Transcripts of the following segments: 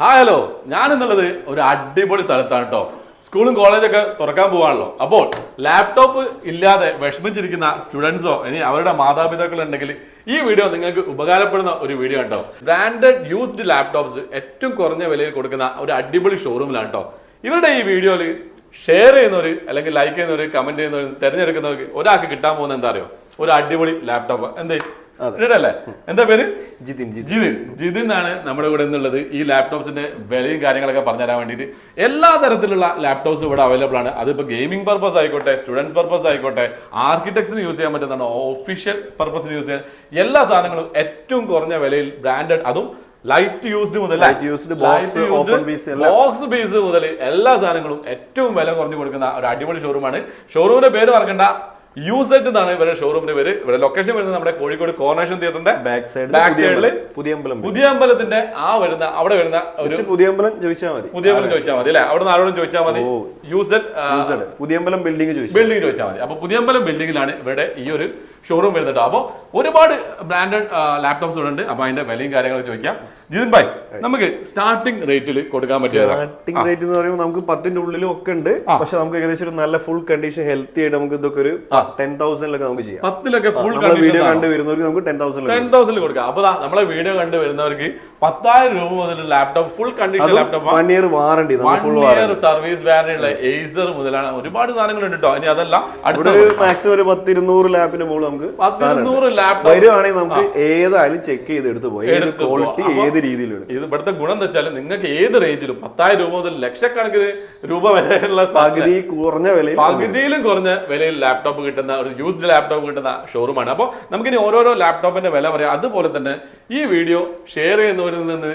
Hi hello, ഞാൻ എന്നുള്ളത് ഒരു അടിപൊളി സ്ഥലത്താണ് കേട്ടോ. സ്കൂളും കോളേജൊക്കെ തുറക്കാൻ പോവാണല്ലോ. അപ്പോൾ ലാപ്ടോപ്പ് ഇല്ലാതെ വിഷമിച്ചിരിക്കുന്ന സ്റ്റുഡൻസോ ഇനി അവരുടെ മാതാപിതാക്കൾ ഉണ്ടെങ്കിൽ ഈ വീഡിയോ നിങ്ങൾക്ക് ഉപകാരപ്പെടുന്ന ഒരു വീഡിയോ കേട്ടോ. ബ്രാൻഡഡ് യൂസ്ഡ് ലാപ്ടോപ്സ് ഏറ്റവും കുറഞ്ഞ വിലയിൽ കൊടുക്കുന്ന ഒരു അടിപൊളി ഷോറൂമിലാണ് കേട്ടോ. ഇവരുടെ ഈ വീഡിയോയിൽ ഷെയർ ചെയ്യുന്നവർ അല്ലെങ്കിൽ ലൈക്ക് ചെയ്യുന്നവർ കമന്റ് ചെയ്യുന്നവർ തിരഞ്ഞെടുക്കുന്നവർക്ക് ഒരാൾക്ക് കിട്ടാൻ പോകുന്ന എന്താ അറിയോ, ഒരു അടിപൊളി ലാപ്ടോപ്പ്. അല്ലേ, എന്താ പേര്? ജിതിൻ ആണ് നമ്മുടെ കൂടെ എന്നുള്ളത്. ഈ ലാപ്ടോപ്സിന്റെ വിലയും കാര്യങ്ങളൊക്കെ പറഞ്ഞുതരാൻ വേണ്ടിയിട്ട് എല്ലാ തരത്തിലുള്ള ലാപ്ടോപ്സ് ഇവിടെ അവൈലബിൾ ആണ്. അതിപ്പോ ഗെയിമിംഗ് പർപ്പസ് ആയിക്കോട്ടെ, സ്റ്റുഡൻസ് പർപ്പസ് ആയിക്കോട്ടെ, ആർക്കിടെക്ട്സിന് യൂസ് ചെയ്യാൻ പറ്റുന്നതാണ്, ഒഫീഷ്യൽ പർപ്പസിന് യൂസ് ചെയ്യാൻ എല്ലാ സാധനങ്ങളും ഏറ്റവും കുറഞ്ഞ വിലയിൽ ബ്രാൻഡഡ്, അതും ലൈറ്റ് യൂസ്ഡ് മുതൽ ബോക്സ് ബേസ് മുതൽ എല്ലാ സാധനങ്ങളും ഏറ്റവും വില കുറഞ്ഞു കൊടുക്കുന്ന ഒരു അടിപൊളി ഷോറൂമാണ്. ഷോറൂമിന്റെ പേര് മറക്കണ്ട, യൂസെറ്റ് എന്നാണ് ഇവരുടെ ഷോറൂമിന്റെ പേര്. ഇവിടെ ലൊക്കേഷൻ വരുന്നത് നമ്മുടെ കോഴിക്കോട് കോർണറേഷൻ തിയേറ്ററിന്റെ ബാക്ക് സൈഡില് പുതിയ അമ്പലത്തിന്റെ അവിടെ വരുന്ന ഒരു പുതിയമ്പലം ചോദിച്ചാൽ മതി അല്ലെ, അവിടെ നിന്ന് ആരോടും ചോദിച്ചാൽ മതി. യൂസെറ്റ് പുതിയമ്പലം ബിൽഡിംഗ് ചോദിച്ചാൽ മതി. അപ്പൊ പുതിയമ്പലം ബിൽഡിംഗിലാണ് ഇവിടെ ഈ ഒരു ഷോറൂം വരുന്നുണ്ട്. അപ്പോൾ ഒരുപാട് ബ്രാൻഡഡ് ലാപ്ടോപ്സ് ഉണ്ട്. അപ്പൊ അതിന്റെ വിലയും കാര്യങ്ങളൊക്കെ ചോദിക്കാം. ജിതിൻ ഭായ്, നമുക്ക് സ്റ്റാർട്ടിംഗ് റേറ്റിൽ കൊടുക്കാൻ പറ്റിയ സ്റ്റാർട്ടിംഗ് റേറ്റ് എന്ന് പറയുമ്പോൾ നമുക്ക് 10ന്റെ ഉള്ളിലും ഒക്കെ ഉണ്ട്. പക്ഷെ നമുക്ക് ഏകദേശം ഒരു നല്ല ഫുൾ കണ്ടീഷൻ ഹെൽത്തി ആയിട്ട് നമുക്ക് ഇതൊക്കെ ഒരു 10,000 നമുക്ക് ചെയ്യാം. 10 ഫുൾ വീഡിയോ കണ്ടു വരുന്നവർക്ക് നമുക്ക് 10,000 കൊടുക്കാം. അപ്പൊ നമ്മളെ വീഡിയോ കണ്ടു വരുന്നവർക്ക് 10,000 രൂപ മുതൽ laptop full condition laptop, 1 year warranty, service warranty ഉള്ള ഏസർ മുതലാണ് ഒരുപാട് സാധനങ്ങൾ ഉണ്ട് കേട്ടോ. ഇനി അതല്ല മാക്സിമം ഒരു 10-200 ലാപ്പിന് മുകളിൽ നമുക്ക് 10-200 ലാപ്ടോപ്പ് വരുവാണെങ്കിൽ നമുക്ക് ഏതായാലും ചെക്ക് ചെയ്ത് എടുത്ത് പോയി ക്വാളിറ്റി ഏത് രീതിയിലും. ഇത് ഇവിടുത്തെ ഗുണം എന്താ വെച്ചാൽ നിങ്ങൾക്ക് ഏത് റേഞ്ചിലും 10,000 രൂപ മുതൽ ലക്ഷക്കണക്കിന് രൂപ വരെയുള്ള പകുതിയിലും കുറഞ്ഞ വിലയിൽ ലാപ്ടോപ്പ് കിട്ടുന്ന ഒരു യൂസ്ഡ് ലാപ്ടോപ്പ് കിട്ടുന്ന ഷോറൂമാണ്. അപ്പോൾ നമുക്കിനി ഓരോരോ ലാപ്ടോപ്പിന്റെ വില പറയാം. അതുപോലെ തന്നെ ഈ വീഡിയോ ഷെയർ ചെയ്യുന്നവരിൽ നിന്ന്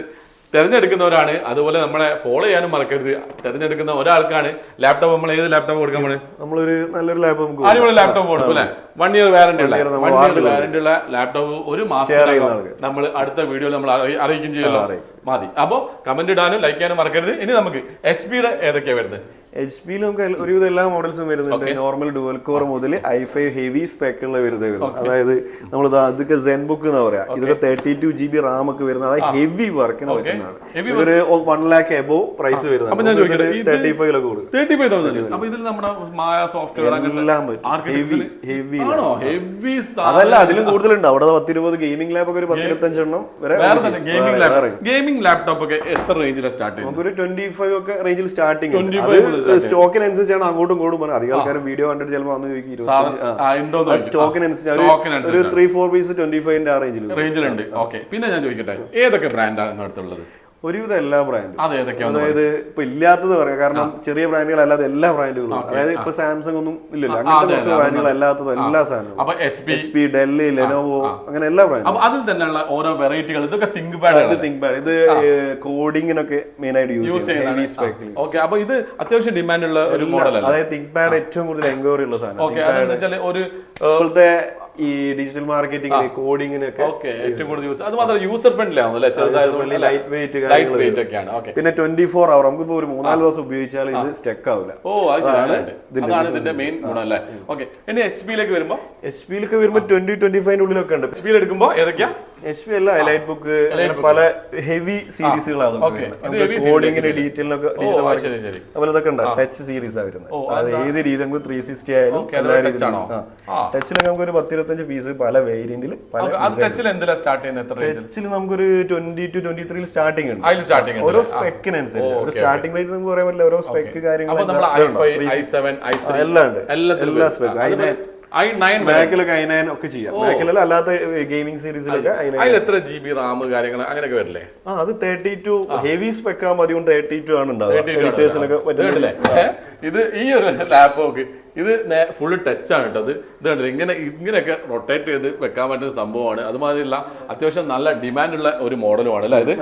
തിരഞ്ഞെടുക്കുന്നവരാണ്. അതുപോലെ നമ്മളെ ഫോളോ ചെയ്യാനും മറക്കരുത്. തിരഞ്ഞെടുക്കുന്ന ഒരാൾക്കാണ് ലാപ്ടോപ്പ്. നമ്മൾ ഏത് ലാപ്ടോപ്പ് കൊടുക്കാൻ പോണ്? നമ്മളൊരു നല്ലൊരു ലാപ്ടോപ്പ്, അടിപൊളി ലാപ്ടോപ്പ് കൊടുക്കും അല്ലെ. 1 ഇയർ വാറണ്ടി ഉള്ള ലാപ്ടോപ്പ് ഒരു മാസം നമ്മൾ അടുത്ത വീഡിയോയിൽ നമ്മൾ അറിയിക്കും ചെയ്യല്ലോ. മതി. അപ്പോൾ കമന്റ് ഇടാനും ലൈക്ക് ചെയ്യാനും മറക്കരുത്. ഇനി നമുക്ക് HP യുടെ ഏതൊക്കെയാ വരുന്നത്? HP നമുക്ക് ഒരുവിധം എല്ലാ മോഡൽസും വരുന്നുണ്ട്. നോർമൽ ഡുവൽ കോർ മുതൽ i5 ഹെവി സ്പെക്കുള്ള വരുന്നത്. അതായത് നമ്മൾ ഇതൊക്കെ ZenBook എന്ന് പറയാം. ഇതൊക്കെ 32 GB റാം ഒക്കെ വരുന്നത്, അതായത് ഹെവി വർക്കിന് പറ്റുന്നതാണ്. ഒരു 1 lakh എബോവ് പ്രൈസ് വരുന്നത്. 35 കൊടുക്കും. 35,000. അപ്പൊ ഇതിൽ നമ്മുടെ മായ സോഫ്റ്റ്വെയർ അതല്ല, അതിലും കൂടുതലുണ്ട്. അവിടെ 10-20 ഗെയിമിംഗ് ലാബ് ഒക്കെ ഒരു 10-25 എണ്ണം വരെ. ഗെയിമിംഗ് ലാപ്ടോപ്പ് ഒക്കെ എത്ര റേഞ്ചിലാണ് സ്റ്റാർട്ട് ചെയ്യുന്നത്? നമുക്കൊരു 25 ഒക്കെ റേഞ്ചിൽ സ്റ്റാർട്ടിംഗ്. സ്റ്റോക്കിനനുസരിച്ചാണ് അങ്ങോട്ടും ഇങ്ങോട്ടും പറഞ്ഞത്. അധികം ആൾക്കാർ വീഡിയോ കണ്ടിട്ട് ചിലപ്പോൾ വന്ന് ചോദിക്കും സ്റ്റോക്കിനനുസരിച്ച് ഒരു 3-4 പീസ് 25ന്റെ ആ റേഞ്ചിലുണ്ട്. പിന്നെ ഞാൻ ചോദിക്കട്ടെ, ഏതൊക്കെ ബ്രാൻഡാണ് അടുത്തുള്ളത്? ഒരുവിധം എല്ലാ ബ്രാൻഡും. അതായത് ഇപ്പൊ ഇല്ലാത്തത് പറയാം, കാരണം ചെറിയ ബ്രാൻഡുകൾ അല്ലാതെ എല്ലാ ബ്രാൻഡുകളും. അതായത് ഇപ്പൊ സാംസങ് ഒന്നും ഇല്ലല്ലോ, അങ്ങനത്തെ കുറച്ച് ബ്രാൻഡുകൾ അല്ലാത്തത് എല്ലാ സാധനവും. HP, ഡെല്ല്, ലെനോവോ, അങ്ങനെ എല്ലാ ബ്രാൻഡും. അതിൽ തന്നെയുള്ള ഓരോ വെറൈറ്റികൾ. ഇതൊക്കെ തിങ്ക് പാഡ്, ഇത് കോഡിങ്ങിനൊക്കെ മെയിൻ ആയിട്ട് യൂസ് ചെയ്യുന്നത്. അപ്പൊ ഇത് അത്യാവശ്യം ഡിമാൻഡ് ഉള്ള ഒരു മോഡൽ. അതായത് തിങ്ക് പാഡ് ഏറ്റവും കൂടുതൽ എൻക്വയറി ഉള്ള സാധനം. ഒരു ഇപ്പോഴത്തെ ഈ ഡിജിറ്റൽ മാർക്കറ്റിംഗ് കോഡിങ്ങിനൊക്കെ ഏറ്റവും കൂടുതൽ യൂസ്. അത് മാത്രം യൂസർ ഫ്രണ്ട്ലി ആവുന്നു, ലൈറ്റ് വെയിറ്റ് ഒക്കെയാണ്. പിന്നെ 24 hour നമുക്കിപ്പോ ഒരു 3-4 ദിവസം ഉപയോഗിച്ചാൽ ഇത് സ്റ്റക്ക് ആവില്ല. ഇതിന്റെ മെയിൻ ഗുണം അല്ലേ. ഇനി HP യിലേക്ക് വരുമ്പോ 20-25 ഉള്ളിലൊക്കെ ഉണ്ട്. HP എടുക്കുമ്പോ ഏതൊക്കെയാ? HP അല്ല, ലൈറ്റ് ബുക്ക്, പല ഹെവി സീരീസുകളാണ്. കോഡിങ്ങിന് ഡീറ്റെയിലൊക്കെ അതുപോലെ ഇതൊക്കെ ഉണ്ട്. ടച്ച് സീരീസ് ആ വരുന്നത്. അത് ഏത് രീതി നമുക്ക് 360 ആയാലും എല്ലാ രീതിയിലും. ടച്ചിലൊക്കെ നമുക്ക് ഒരു 10-25 പീസ് പല വേരിയന്റിൽ ടച്ചിൽ നമുക്കൊരു 20-23 സ്റ്റാർട്ടിംഗ് ഉണ്ട്. ഓരോ സ്പെക്കിനനുസരിച്ച് ഒരു സ്റ്റാർട്ടിംഗ് റേറ്റ് നമുക്ക് പറയാൻ പറ്റില്ല. ഓരോ സ്പെക്ക് കാര്യങ്ങൾ എല്ലാം ഉണ്ട്. എല്ലാ സ്പെക്ക് ബാക്കിലൊക്കെ i9 ഒക്കെ ചെയ്യാം. ബാക്കിലല്ല, അല്ലാത്ത ഗെയിമിംഗ് സീരീസിലൊക്കെ എത്ര GB റാം കാര്യങ്ങൾ അങ്ങനെയൊക്കെ വരില്ലേ? അത് 32 ഹെവി സ്പെക്ക് ആകുമ്പോൾ അതുകൊണ്ട് 32 ആണ് ഉണ്ടാവുക. ഇത് ഈ ഒരു ലാപ്ടോപ്പ് ഇത് ഫുള്ള് ടച്ച് ആണ് കേട്ടോ. ഇത് കണ്ടില്ല, ഇങ്ങനെയൊക്കെ റൊട്ടേറ്റ് ചെയ്ത് വെക്കാൻ പറ്റുന്ന സംഭവമാണ്. അതുമാതിരിയുള്ള അത്യാവശ്യം നല്ല ഡിമാൻഡ് ഉള്ള ഒരു മോഡലുമാണ് അല്ലേ ഇത്.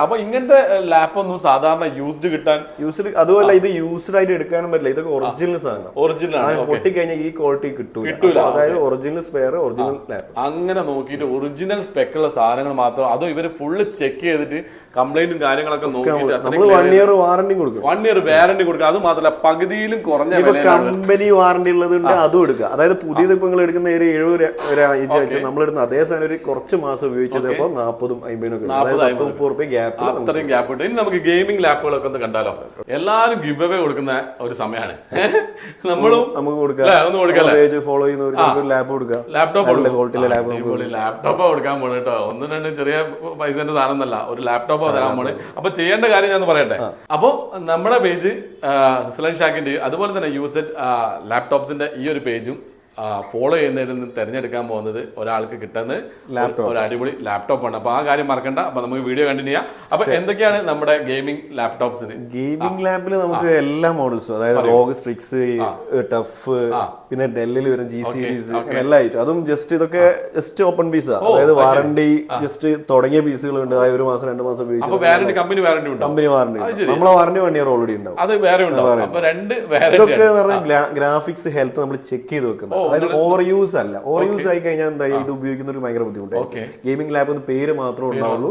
അപ്പൊ ഇങ്ങനത്തെ ലാപ്പ് ഒന്നും സാധാരണ യൂസ്ഡ് കിട്ടാൻ അതുമല്ല, ഇത് യൂസ്ഡ് ആയിട്ട് എടുക്കാനും പറ്റില്ല. ഇതൊക്കെ ഒറിജിനൽ സാധനം, ഒറിജിനൽ ആണ്. പൊട്ടിക്കഴിഞ്ഞാൽ ഈ ക്വാളിറ്റി കിട്ടൂല. അതായത് ഒറിജിനൽ സ്പെയർ, ഒറിജിനൽ ലാപ്പ്. അങ്ങനെ നോക്കിയിട്ട് ഒറിജിനൽ സ്പെക്കുള്ള സാധനങ്ങൾ മാത്രം, അതോ ഇവര് ഫുള്ള് ചെക്ക് ചെയ്തിട്ട് കംപ്ലൈന്റും കാര്യങ്ങളൊക്കെ നോക്കിയിട്ട് 1 ഇയർ വാറണ്ടി കൊടുക്കും. 1 ഇയർ വാറണ്ടി കൊടുക്കും. അത് മാത്രമല്ല, പകുതിയിലും കുറഞ്ഞ കമ്പനി വാറണ്ടി ഉള്ളതുണ്ട്, അതും എടുക്കുക. അതായത് പുതിയത് ഇപ്പൊ നിങ്ങൾ എടുക്കുന്ന ഒരു 70 ആഴ്ച നമ്മളെടുക്കുന്ന അതേ സാധനം ഒരു കുറച്ച് മാസം ഉപയോഗിച്ചത് ഇപ്പൊ 40-50 ഒക്കെ, അതായത് 30 ഗ്യാപ്പ്. അത്രയും ഗ്യാപ്പ് ഉണ്ട്. ഇനി നമുക്ക് ഗെയിമിംഗ് ലാപ്പുകളൊക്കെ ഒന്ന് കണ്ടാലോ. എല്ലാരും ഗിവ് അവേ കൊടുക്കുന്ന ഒരു സമയമാണ്. നമ്മളും നമുക്ക് കൊടുക്കാം, ഫോളോ ചെയ്യുന്ന ലാപ്പ് കൊടുക്കാം, ലാപ്ടോപ്പ് കൊടുക്കാൻ പോണ കേട്ടോ. 1-2 ചെറിയ പൈസന്റെ സാധനം എന്നല്ല, ഒരു ലാപ്ടോപ്പ് തരാൻ പോണ്. അപ്പൊ ചെയ്യേണ്ട കാര്യം ഞാൻ പറയട്ടെ. അപ്പൊ നമ്മുടെ പേജ് സിസ്ലൻ ഷാക്കിന്റെ അതുപോലെ തന്നെ യൂസഡ് ലാപ്ടോപ്സിന്റെ ഈ ഒരു പേജും ഫോളോ ചെയ്യുന്നതിൽ നിന്ന് തിരഞ്ഞെടുക്കാൻ പോകുന്നത് ഒരാൾക്ക് കിട്ടുന്നത് ഒരു അടിപൊളി ലാപ്ടോപ്പ് ആണ്. അപ്പൊ ആ കാര്യം മറക്കണ്ട. അപ്പൊ നമുക്ക് വീഡിയോ കണ്ടിന്യൂ ചെയ്യാം. അപ്പൊ എന്തൊക്കെയാണ് നമ്മുടെ ഗെയിമിംഗ് ലാപ്ടോപ്സിന്? ഗെയിമിംഗ് ലാപ്പിൽ നമുക്ക് എല്ലാ മോഡൽസും, അതായത് റോഗ്, സ്ട്രിക്സ്, ടഫ്, പിന്നെ ഡെല്ലിൽ വരുന്ന G സീരീസ് എല്ലാ ഐറ്റം. അതും ജസ്റ്റ് ഇതൊക്കെ ജസ്റ്റ് ഓപ്പൺ പീസാ, അതായത് വാറണ്ടി ജസ്റ്റ് തുടങ്ങിയ പീസുകളുണ്ട്. അതായത് 1 മാസം 2 മാസം ഉപയോഗിച്ചു. കമ്പനി വാറണ്ടി ഉണ്ട്. നമ്മളെ വാറണ്ടി 1 ഇയർ ഓൾറെഡി ഉണ്ടാവും. അത് വേറെ ഇതൊക്കെ ഗ്രാഫിക്സ് ഹെൽത്ത് നമ്മൾ ചെക്ക് ചെയ്ത് വെക്കുന്നത്. അതായത് ഓവർ യൂസ് അല്ല. ഓവർ യൂസ് ആയി കഴിഞ്ഞാൽ എന്താ ഇത് ഉപയോഗിക്കുന്നവർക്ക് ഭയങ്കര ബുദ്ധിമുട്ടായി. ഗെയിമിംഗ് ലാപ്പ് പേര് മാത്രമേ ഉണ്ടാവുള്ളൂ,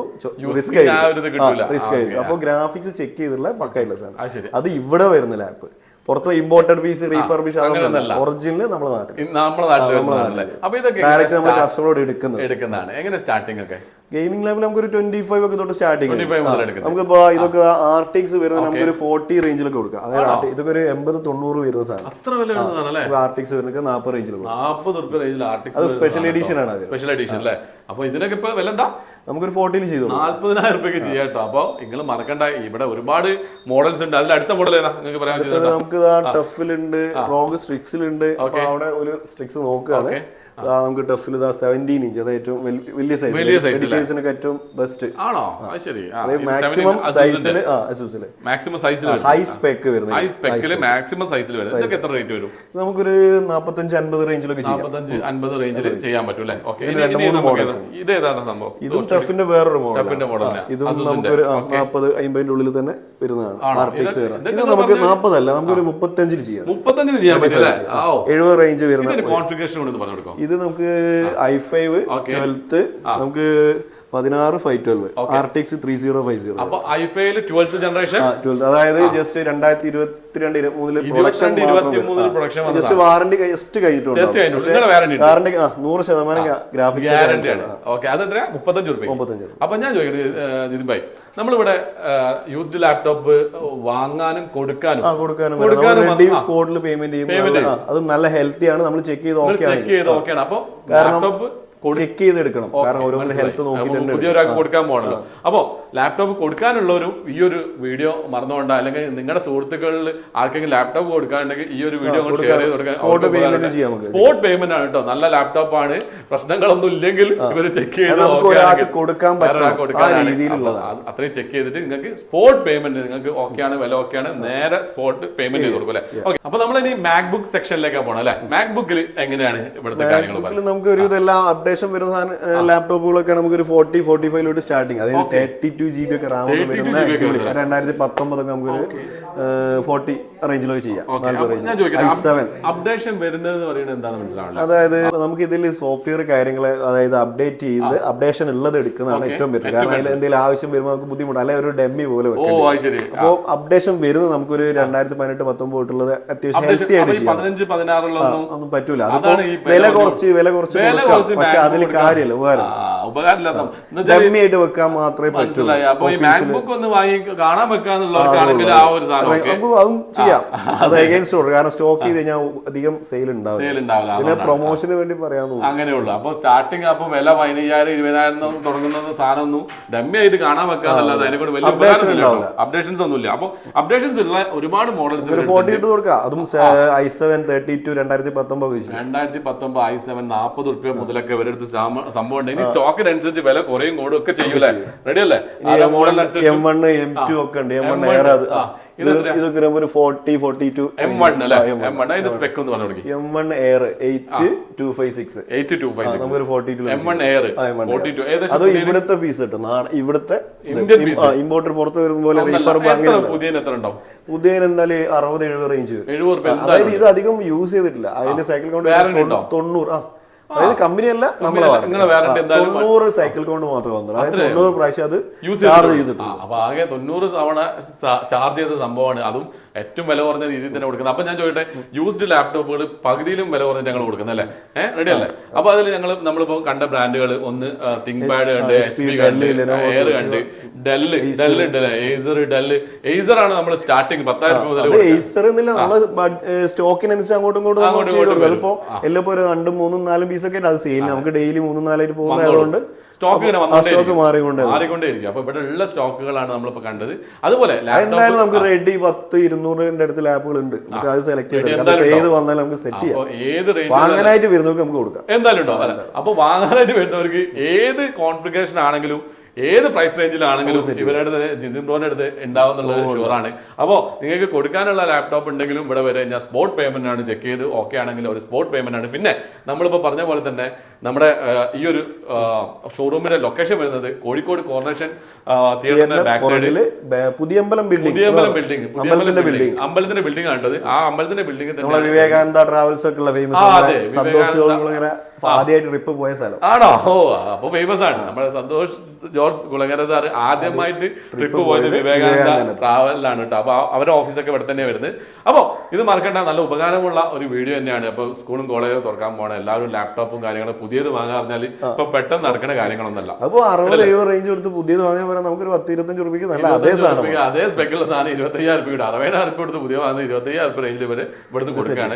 റിസ്ക് ആയിരിക്കും. അപ്പൊ ഗ്രാഫിക്സ് ചെക്ക് ചെയ്തിട്ടുള്ള പക്കായിട്ടുള്ള സാധനം. അത് ഇവിടെ വരുന്ന ലാപ്പ്, പുറത്ത് ഇമ്പോർട്ടഡ് പീസ് റീഫർബിഷ് ഒറിജിനൽ നമ്മുടെ നാട്ടിൽ ഡയറക്റ്റ് നമ്മൾ കസ്റ്റമറോട് എടുക്കുന്നതാണ്. എങ്ങനെ സ്റ്റാർട്ടിംഗ് ഒക്കെ ഗെയിമിംഗ് ലാബിൽ നമുക്ക് ഒരു 25 ഒക്കെ തൊട്ട് സ്റ്റാർട്ടിംഗ്. നമുക്കിപ്പോ ഇതൊക്കെ RTX വരുന്നത് നമുക്ക് ഒരു 40 റേഞ്ചിലൊക്കെ കൊടുക്കാം. അതായത് ഇതൊക്കെ ഒരു 80-90 വരുന്ന സാധനം. RTX വരുന്നത് 40 റേഞ്ചിൽ, 40 റേഞ്ചിൽ. അത് സ്പെഷ്യൽ എഡിഷൻ ആണ്. സ്പെഷ്യൽ എഡിഷൻ അല്ലേ? അപ്പൊ ഇതിനൊക്കെ ഇപ്പൊ വില എന്താ? നമുക്കൊരു 40 ചെയ്തു 40,000 രൂപയ്ക്ക് ചെയ്യാം കേട്ടോ. അപ്പൊ നിങ്ങൾ മറക്കണ്ട, ഇവിടെ ഒരുപാട് മോഡൽസ് ഉണ്ട്. അതിൽ അടുത്ത മോഡൽ ഏതാ നിങ്ങൾക്ക് പറയാൻ പറ്റുന്നത്? നമുക്ക് ടഫിലുണ്ട്, റോഗ് സ്ട്രിക്സിലുണ്ട്. അവിടെ ഒരു സ്ട്രിക്സ് നോക്കുകയാണ്. നമുക്ക് ടഫിൽ 17 ഇഞ്ച്, അത് ഏറ്റവും വലിയ സൈസിനൊക്കെ ഏറ്റവും ബെസ്റ്റ് ആണോ? ശരി. മാക്സിമം സൈസില് മാക്സിമം സൈസിൽ ഹൈ സ്പെക്ക് വരുന്നത്. ഹൈ സ്പെക്കില് മാക്സിമം സൈസിൽ വരുന്നത്. ഇതൊക്കെ എത്ര റേറ്റ് വരും? നമുക്കൊരു 45-50 റേഞ്ചിലൊക്കെ 45-50 റേഞ്ചിൽ ചെയ്യാൻ പറ്റും അല്ലേ? ഇത് ഏതാണ് സംഭവം? ഇതും ടഫിന്റെ വേറൊരു മോഡൽ. ഇതും നമുക്കൊരു 40-50 ഉള്ളിൽ തന്നെ വരുന്നതാണ്. നമുക്ക് 40 അല്ല, നമുക്കൊരു 35 ചെയ്യാം. 35 ചെയ്യാൻ പറ്റും. 70 റേഞ്ച് വരുന്ന കോൺഫിഗറേഷൻ കൊണ്ട് പറഞ്ഞു കൊടുക്കാം. ഇത് നമുക്ക് i5 12 നമുക്ക് 16 512 RTX 3050. അപ്പൊ i5 12th ജനറേഷൻ, അതായത് just 2022-23 production just warranty just കഴിഞ്ഞിട്ടുണ്ട്. വാറണ്ടി 100% ഗ്രാഫിക്സ് ഗ്യാരണ്ടി ആണ്. ഓക്കെ, അതെത്ര? 35 രൂപ. അപ്പൊ ഞാൻ ചോദിക്കട്ടെ നിതിൻ ഭായ്, നമ്മളിവിടെ യൂസ്ഡ് ലാപ്ടോപ്പ് വാങ്ങാനും കൊടുക്കാനും സ്പോട്ടിൽ പേയ്മെന്റ് ചെയ്യും. അത് നല്ല ഹെൽത്തി ആണ്. നമ്മൾ ചെക്ക് ചെയ്ത് ഓക്കെയാണ്. അപ്പൊ ലാപ്ടോപ്പ് ചെക്ക് ചെയ്തെടുക്കണം, കാരണം ഓരോന്നിന്റെ ഹെൽത്ത് നോക്കിയിട്ടുണ്ട്. പുതിയൊരാൾക്ക് കൊടുക്കാൻ പോകണല്ലോ. അപ്പോ ലാപ്ടോപ്പ് കൊടുക്കാനുള്ളവരും ഈ ഒരു വീഡിയോ മറന്നുകൊണ്ടാ, അല്ലെങ്കിൽ നിങ്ങളുടെ സുഹൃത്തുക്കളിൽ ആർക്കെങ്കിലും ലാപ്ടോപ്പ് കൊടുക്കാനുണ്ടെങ്കിൽ ഈ ഒരു വീഡിയോ ഷെയർ ചെയ്ത് കൊടുക്കാൻ. സ്പോട്ട് പേയ്മെന്റ് ആണ് കേട്ടോ. നല്ല ലാപ്ടോപ്പ് ആണ്, പ്രശ്നങ്ങളൊന്നും ഇല്ലെങ്കിൽ ഇവര് ചെക്ക് ചെയ്ത് അത്രയും ചെക്ക് ചെയ്തിട്ട് നിങ്ങൾക്ക് സ്പോട്ട് പേയ്മെന്റ് നിങ്ങൾക്ക് ഓക്കെയാണ്, വില ഓക്കെയാണ്, നേരെ സ്പോട്ട് പേയ്മെന്റ് ചെയ്ത് കൊടുക്കും അല്ലേ? ഓക്കെ, അപ്പൊ നമ്മൾ ഇനി മാക്ബുക്ക് സെക്ഷനിലേക്കാണ് പോകണം അല്ലെ? മാക്ബുക്കിൽ എങ്ങനെയാണ് ഇവിടുത്തെ കാര്യങ്ങൾ? നമുക്ക് ഒരു ഇതെല്ലാം അപ്ഡേഷൻ വരുന്ന ലാപ്ടോപ്പുകളൊക്കെ നമുക്ക് ഒരു 40-45 സ്റ്റാർട്ടിങ്, അതായത് 32 GB ഒക്കെ റാം വരുന്ന 2019 നമുക്കൊരു 40 റേഞ്ചിലൊക്കെ ചെയ്യാം. അപ്ഡേഷൻ വരുന്നത് പറയുന്നത് എന്താണെന്ന് മനസ്സിലാവില്ല. അതായത് നമുക്ക് ഇതിൽ സോഫ്റ്റ്വെയർ കാര്യങ്ങൾ അതായത് അപ്ഡേറ്റ് ചെയ്ത് അപ്ഡേഷൻ ഉള്ളത് എടുക്കുന്നതാണ് ഏറ്റവും ബെറ്റർ. കാരണം അതിൽ എന്തെങ്കിലും ആവശ്യം വരുമ്പോൾ നമുക്ക് ബുദ്ധിമുട്ട്, അല്ലെങ്കിൽ ഒരു ഡെമ്മി പോലെ വെക്കും. അപ്പോൾ അപ്ഡേഷൻ വരുന്നത് നമുക്കൊരു 2018-19 തൊട്ടുള്ളത് അത്യാവശ്യം ഹെൽത്തി ആയിട്ട് ചെയ്യാം. 15-16 ഒന്നും പറ്റൂല. അതിപ്പോ വില കുറച്ച് പക്ഷെ അതിൽ കാര്യമല്ല, ഉപകാരമില്ലായിട്ട് വെക്കാൻ മാത്രമേ പറ്റൂ. അതും ചെയ്യാം. അത് അഗൈൻസ്റ്റ് ഓർഡർ, കാരണം സ്റ്റോക്ക് ചെയ്ത് കഴിഞ്ഞാൽ അധികം സെയിൽ ഉണ്ടാവില്ല. പിന്നെ പ്രൊമോഷന് വേണ്ടി പറയാൻ അങ്ങനെയുള്ളൂ. അപ്പൊ സ്റ്റാർട്ടിങ് അപ്പൊ വില 15,000-20,000 തുടങ്ങുന്ന സാധനം ഡമ്മി ആയിട്ട് കാണാൻ വെക്കാന്നല്ലാതെ അതിനെ കൊണ്ട് വലിയ അപ്ഡേഷൻസ് ഒന്നുമില്ല. അപ്പൊ അപ്ഡേഷൻസ് ഉള്ള ഒരുപാട് മോഡൽസ് 40 ഇട്ട് കൊടുക്കാം. അതും i7 32 2019 i7 40 രൂപ മുതലൊക്കെ ഇവരെടുത്ത് സംഭവം ഉണ്ട്. ഇനി സ്റ്റോക്കിനനുസരിച്ച് വില കുറയും കൂടും ഒക്കെ ചെയ്യൂലേ? റെഡി അല്ലേ? M1 M2 ഒക്കെ ഉണ്ട്. M1 Air ഇതൊക്കെ ഒരു 40-42 M1 അല്ലേ? M1 അതിന്റെ സ്പെക് ഒന്ന് പറഞ്ഞു കൊടുക്കി. M1 Air 8256 നമുക്കൊരു 42 M1 Air 42. അത് ഇവിടുത്തെ പീസ് കിട്ടും. ഇവിടുത്തെ ഇമ്പോർട്ടർ പുറത്ത് വരുന്ന പോലെ പുതിയ എത്ര ഉണ്ടാവും? പുതിയ എന്തായാലും 60-70 റേഞ്ച് വരും. അതായത് ഇത് അധികം യൂസ് ചെയ്തിട്ടില്ല. അതിന്റെ സൈക്കിൾ കൗണ്ട് 90. അതായത് കമ്പനിയല്ല നമ്മളെ നിങ്ങളെ വാറണ്ടി എന്തായാലും 90 സൈക്കിൾ കൊണ്ട് മാത്രമേ വന്നുള്ളൂ. അതായത് 90 പ്രാവശ്യം അത് യൂസ് ചാർജ് ചെയ്തിട്ടുണ്ട്. അപ്പൊ ആകെ 90 തവണ ചാർജ് ചെയ്ത സംഭവമാണ്. അതും ഏറ്റവും വില കുറഞ്ഞ രീതിയിൽ തന്നെ കൊടുക്കുന്നത്. അപ്പൊ ഞാൻ ചോദിട്ടെ, യൂസ്ഡ് ലാപ്ടോപ്പുകൾ പകുതിയിലും വില കുറഞ്ഞ് ഞങ്ങൾ കൊടുക്കുന്നത് അല്ലേ? റെഡി അല്ലേ? അപ്പൊ അതിൽ നമ്മളിപ്പോ കണ്ട ബ്രാൻഡുകൾ ഒന്ന് തിങ്ക് പാഡ് കണ്ട്, HP കണ്ട്, എയർ കണ്ട്, ഡെല്ല് ഉണ്ട് അല്ലേ, ഏസർ ആണ് നമ്മൾ സ്റ്റാർട്ടിങ് 10,000 മുതൽ. ഏസർ എന്നില്ല, നമ്മള് സ്റ്റോക്കിനനുസരിച്ച് അങ്ങോട്ടും ഇങ്ങോട്ടും അതിപ്പോ എല്ലാം ഇപ്പൊ 2, 3, 4 പീസൊക്കെ അത് സെയിൽ. നമുക്ക് ഡെയിലി 3, 4 ആയിട്ട് പോകുന്നതുകൊണ്ട് സ്റ്റോക്ക് ഇങ്ങനെ മാറിക്കൊണ്ടേയിരിക്കും. അപ്പൊ ഇവിടെ ഉള്ള സ്റ്റോക്കുകളാണ് നമ്മളിപ്പോ കണ്ടത്. അതുപോലെ എന്തായാലും നമുക്ക് റെഡി 10-200 അടുത്ത് ലാപ്പുകൾ ഉണ്ട്. നമുക്ക് അത് സെലക്ട് ചെയ്ത് ഏത് വന്നാലും നമുക്ക് സെറ്റ് ചെയ്യാം. ഏത് റേഞ്ച് വാങ്ങാനായിട്ട് വരുന്നവർക്ക് നമുക്ക് കൊടുക്കാം. എന്തായാലും ഉണ്ടോ? അപ്പൊ വാങ്ങാനായിട്ട് വരുന്നവർക്ക് ഏത് കോൺഫിഗറേഷൻ ആണെങ്കിലും ഏത് പ്രൈസ് റേഞ്ചിലാണെങ്കിലും ഇവരുടെ ജിതിൻ ബ്രോന്റെ അടുത്ത് ഉണ്ടാവുന്നുള്ളത് ഷുവറാണ്. അപ്പോൾ നിങ്ങൾക്ക് കൊടുക്കാനുള്ള ലാപ്ടോപ്പ് ഉണ്ടെങ്കിലും ഇവിടെ വരെ ഞാൻ സ്പോട്ട് പേയ്മെന്റ് ആണ് ചെക്ക് ചെയ്ത് ഓക്കെ ആണെങ്കിൽ ഒരു സ്പോട്ട് പേയ്മെന്റ് ആണ്. പിന്നെ നമ്മളിപ്പോൾ പറഞ്ഞ പോലെ തന്നെ നമ്മുടെ ഈ ഒരു ഷോറൂമിന്റെ ലൊക്കേഷൻ വരുന്നത് കോഴിക്കോട് കോർണറേഷൻ തിയേറ്ററിന്റെ ബാക്ക് സൈഡിൽ പുതിയമ്പലം ബിൽഡിംഗ്, അമ്പലത്തിന്റെ ബിൽഡിംഗ് ആണത്. ആ അമ്പലത്തിന്റെ ബിൽഡിംഗ് തന്നെ വിവേകാനന്ദ ട്രാവൽസ് ഒക്കെ ഉള്ള ഫേമസ് സന്തോഷ് ആദ്യമായിട്ട് ട്രിപ്പ് പോയ സ്ഥലം ആണോ? ഓ, അപ്പൊ ഫേമസ് ആണ്. നമ്മുടെ സന്തോഷ് ജോർജ് കുളങ്ങര സാർ ആദ്യമായിട്ട് ട്രിപ്പ് പോയത് വിവേകാനന്ദ ട്രാവലിലാണ് കേട്ടോ. അപ്പൊ അവരുടെ ഓഫീസൊക്കെ ഇവിടെ തന്നെ വരുന്നത്. അപ്പോൾ ഇത് മറക്കേണ്ട, നല്ല ഉപകാരമുള്ള ഒരു വീഡിയോ തന്നെയാണ്. അപ്പൊ സ്കൂളും കോളേജും തുറക്കാൻ പോകണം, എല്ലാവരും ലാപ്ടോപ്പും കാര്യങ്ങളും പുതിയത് വാങ്ങാൻ പറഞ്ഞാൽ ഇപ്പൊ പെട്ടെന്ന് നടക്കുന്ന കാര്യങ്ങളൊന്നല്ല. അപ്പൊ 60-70 റേഞ്ച് കൊടുത്ത് പുതിയത് വാങ്ങിയാൽ പറയാം നമുക്കൊരു 10-25 രൂപയ്ക്ക് നല്ല അതേ സ്പെക്കുള്ള സാധനം 25,000 രൂപ 60,000 കൊടുത്ത് പുതിയ വാങ്ങുന്ന 25,000 റേഞ്ചിൽ വരെ ഇവിടുന്ന് കൊടുക്കുകയാണ്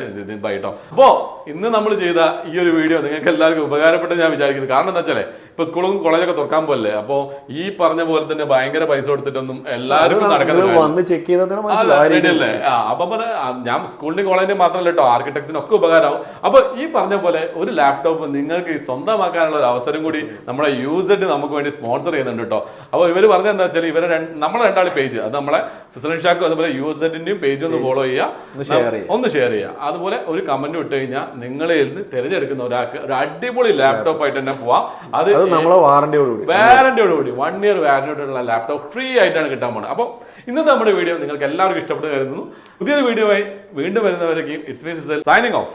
കേട്ടോ. അപ്പോ ഇന്ന് നമ്മൾ ചെയ്ത ഈ ഒരു വീഡിയോ നിങ്ങൾക്ക് എല്ലാവർക്കും ഉപകാരപ്പെട്ടെന്ന് ഞാൻ വിചാരിക്കുന്നു. കാരണം എന്താ വെച്ചാലേ ഇപ്പൊ സ്കൂളും കോളേജൊക്കെ തുറക്കാൻ പോലെ അപ്പൊ ഈ പറഞ്ഞ പോലെ തന്നെ ഭയങ്കര പൈസ കൊടുത്തിട്ടൊന്നും എല്ലാവർക്കും നടക്കുന്നില്ലേ? അപ്പൊ ഞാൻ സ്കൂളിന്റെയും കോളേജിന്റെയും മാത്രമല്ല കേട്ടോ, ആർക്കിടെക്ട്സിനും ഒക്കെ ഉപകാരമാവും. അപ്പൊ ഈ പറഞ്ഞ പോലെ ഒരു ലാപ്ടോപ്പ് നിങ്ങൾക്ക് സ്വന്തമാക്കാനുള്ള ഒരു അവസരം കൂടി നമ്മുടെ യൂസഡ് നമുക്ക് വേണ്ടി സ്പോൺസർ ചെയ്യുന്നുണ്ട് കേട്ടോ. അപ്പൊ ഇവര് പറഞ്ഞത് എന്താ വെച്ചാൽ ഇവരെ നമ്മളെ രണ്ടാളി പേജ്, അത് നമ്മളെ സിസ്ലൻഷാക്കും അതുപോലെ യൂസഡിന്റെയും പേജ് ഒന്ന് ഫോളോ ചെയ്യുക, ഒന്ന് ഷെയർ ചെയ്യുക. അതുപോലെ ഒരു കമന്റ് ഇട്ട് കഴിഞ്ഞാൽ നിങ്ങളിൽ നിന്ന് തിരഞ്ഞെടുക്കുന്ന ഒരാൾക്ക് ഒരു അടിപൊളി ലാപ്ടോപ്പ് ആയിട്ട് തന്നെ പോവാം. അത് നമ്മളെ വാറന്റിയോടുകൂടി 1 ഇയർ വാറന്റിയോടുള്ള ലാപ്ടോപ്പ് ഫ്രീ ആയിട്ടാണ് കിട്ടാൻ പോകുന്നത്. അപ്പോൾ ഇന്നത്തെ നമ്മുടെ വീഡിയോ നിങ്ങൾക്ക് എല്ലാവർക്കും ഇഷ്ടപ്പെട്ട് കരുതുന്നു. പുതിയൊരു വീഡിയോ ആയി വീണ്ടും വരുന്നവരേക്കും ഇറ്റ്സ് മീ സിസൽ സൈനിങ് ഓഫ്.